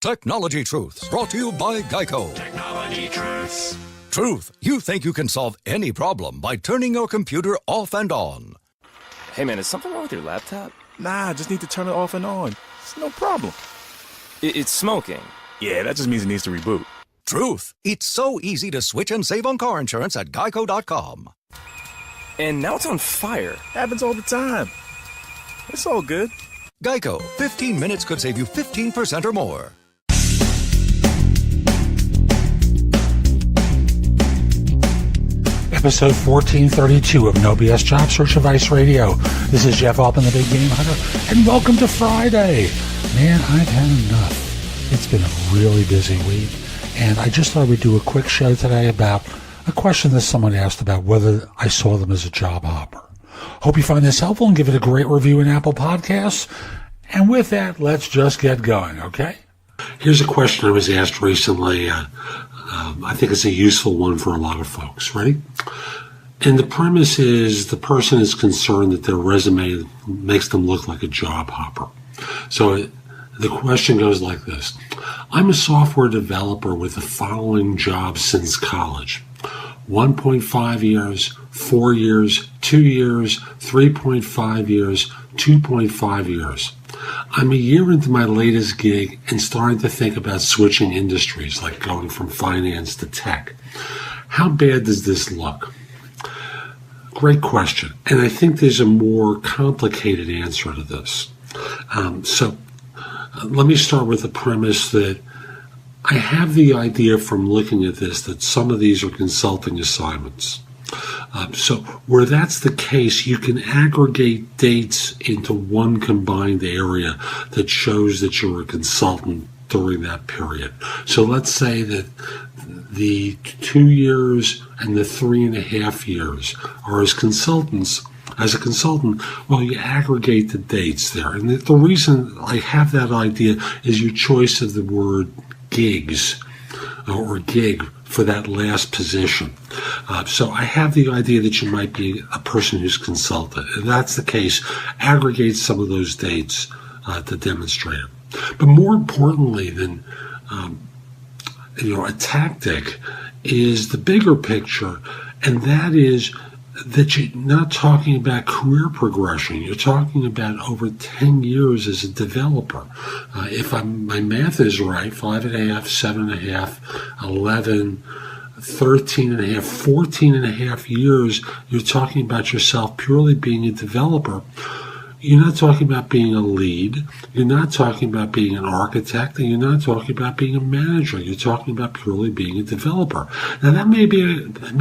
Technology Truths, brought to you by Geico. Technology Truths. Truth, you think you can solve any problem by turning your computer off and on. Hey man, is something wrong with your laptop? Nah, just need to turn it off and on. It's no problem. It's smoking. Yeah, that just means it needs to reboot. Truth, it's so easy to switch and save on car insurance at Geico.com. And now it's on fire. Happens all the time. It's all good. Geico, 15 minutes could save you 15% or more. Episode 1432 of No BS Job Search Advice Radio. This is Jeff Altman, the Big Game Hunter, and welcome to Friday. Man, I've had enough. It's been a really busy week, and I just thought we'd do a quick show today about a question that someone asked about whether I saw them as a job hopper. Hope you find this helpful and give it a great review in Apple Podcasts. And with that, let's just get going, okay? Here's a question I was asked recently. I think it's a useful one for a lot of folks. Ready? And the premise is the person is concerned that their resume makes them look like a job hopper. So the question goes like this. I'm a software developer with the following jobs since college. 1.5 years, 4 years, 2 years, 3.5 years, 2.5 years. I'm a year into my latest gig and starting to think about switching industries, like going from finance to tech. How bad does this look? Great question. And I think there's a more complicated answer to this. Let me start with the premise that I have the idea from looking at this that some of these are consulting assignments. So where that's the case, you can aggregate dates into one combined area that shows that you're a consultant during that period. So let's say that the 2 years and the 3.5 years are as consultants. As a consultant, well, you aggregate the dates there. And the reason I have that idea is your choice of the word gigs or gig for that last position. So I have the idea that you might be a person who's consulted. If that's the case, aggregate some of those dates to demonstrate it. But more importantly than a tactic is the bigger picture, and that is that you're not talking about career progression. You're talking about over 10 years as a developer. If my math is right, 5.5, 7.5, 11, 13.5, 14.5 years, you're talking about yourself purely being a developer. You're not talking about being a lead. You're not talking about being an architect, and you're not talking about being a manager. You're talking about purely being a developer. Now, that may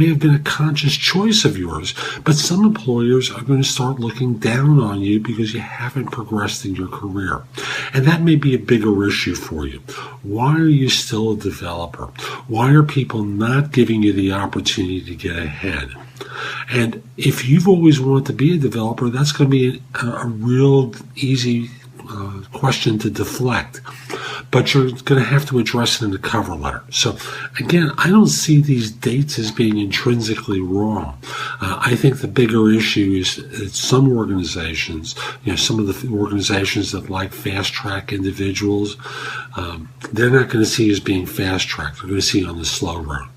have been a conscious choice of yours, but some employers are going to start looking down on you because you haven't progressed in your career. And that may be a bigger issue for you. Why are you still a developer? Why are people not giving you the opportunity to get ahead? And if you've always wanted to be a developer, that's going to be a real easy question to deflect. But you're going to have to address it in the cover letter. So, again, I don't see these dates as being intrinsically wrong. I think the bigger issue is that some organizations, some of the organizations that like fast-track individuals, they're not going to see you as being fast-tracked. They're going to see you on the slow road.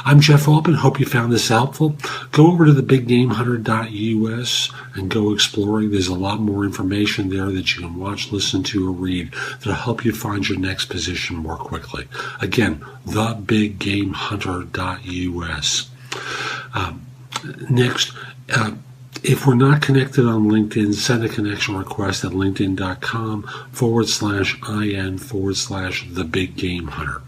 I'm Jeff Altman. Hope you found this helpful. Go over to thebiggamehunter.us and go exploring. There's a lot more information there that you can watch, listen to, or read that'll help you find your next position more quickly. Again, thebiggamehunter.us. Next, if we're not connected on LinkedIn, send a connection request at linkedin.com/IN/thebiggamehunter.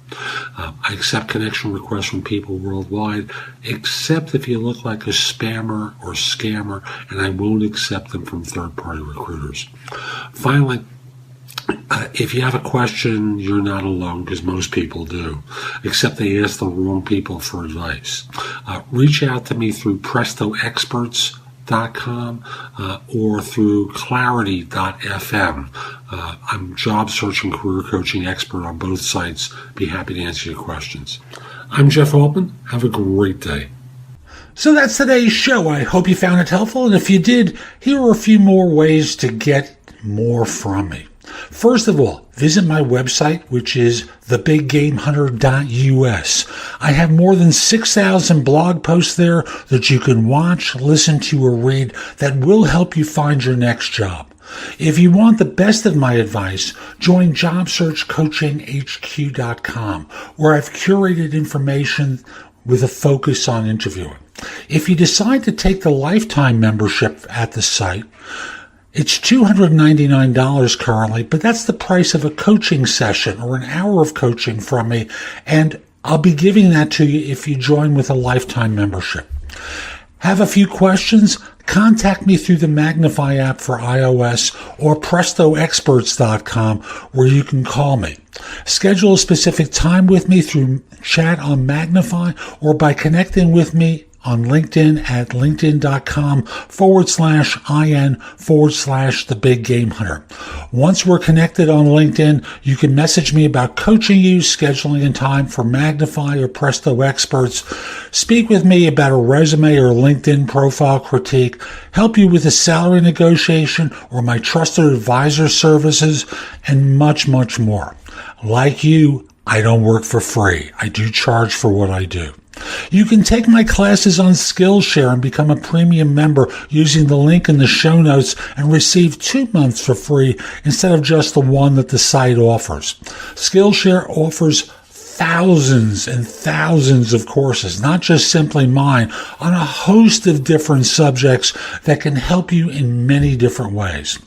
I accept connection requests from people worldwide, except if you look like a spammer or scammer, and I won't accept them from third-party recruiters. Finally, if you have a question, you're not alone, because most people do, except they ask the wrong people for advice. Reach out to me through PrestoExperts.com or through Clarity.fm. I'm job searching, career coaching expert on both sites. Be happy to answer your questions. I'm Jeff Altman. Have a great day. So that's today's show. I hope you found it helpful. And if you did, here are a few more ways to get more from me. First of all, visit my website, which is thebiggamehunter.us. I have more than 6,000 blog posts there that you can watch, listen to, or read that will help you find your next job. If you want the best of my advice, join JobSearchCoachingHQ.com, where I've curated information with a focus on interviewing. If you decide to take the lifetime membership at the site, it's $299 currently, but that's the price of a coaching session or an hour of coaching from me, and I'll be giving that to you if you join with a lifetime membership. Have a few questions? Contact me through the Magnify app for iOS or PrestoExperts.com, where you can call me. Schedule a specific time with me through chat on Magnify or by connecting with me on LinkedIn at linkedin.com/IN/The Big Game Hunter. Once we're connected on LinkedIn, you can message me about coaching you, scheduling a time for Magnify or Presto Experts, speak with me about a resume or LinkedIn profile critique, help you with a salary negotiation or my trusted advisor services, and much, much more. Like you, I don't work for free. I do charge for what I do. You can take my classes on Skillshare and become a premium member using the link in the show notes and receive 2 months for free instead of just the one that the site offers. Skillshare offers thousands and thousands of courses, not just simply mine, on a host of different subjects that can help you in many different ways.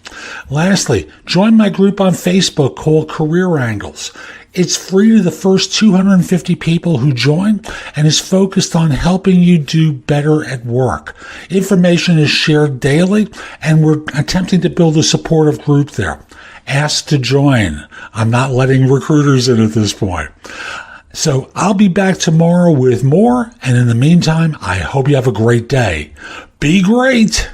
Lastly, join my group on Facebook called Career Angles. It's free to the first 250 people who join and is focused on helping you do better at work. Information is shared daily, and we're attempting to build a supportive group there. Ask to join. I'm not letting recruiters in at this point. So I'll be back tomorrow with more, and in the meantime, I hope you have a great day. Be great!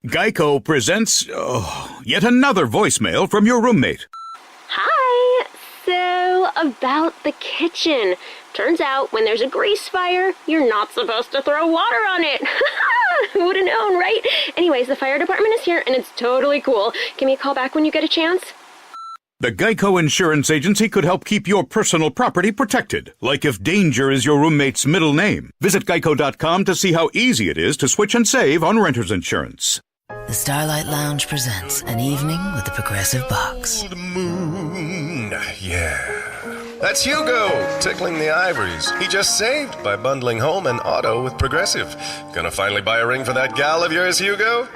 Geico presents yet another voicemail from your roommate. Hi! So, about the kitchen. Turns out when there's a grease fire, you're not supposed to throw water on it. Who would have known, right? Anyways, the fire department is here and it's totally cool. Give me a call back when you get a chance. The Geico Insurance Agency could help keep your personal property protected, like if danger is your roommate's middle name. Visit geico.com to see how easy it is to switch and save on renter's insurance. The Starlight Lounge presents An Evening with the Progressive Box. Old moon, yeah. That's Hugo, tickling the ivories. He just saved by bundling home and auto with Progressive. Gonna finally buy a ring for that gal of yours, Hugo?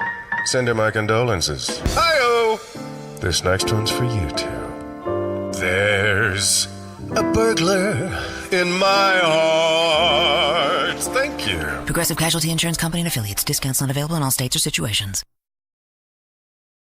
Send her my condolences. Hi-oh! This next one's for you two. There's a burglar in my heart. Thank you. Progressive Casualty Insurance Company and Affiliates. Discounts not available in all states or situations.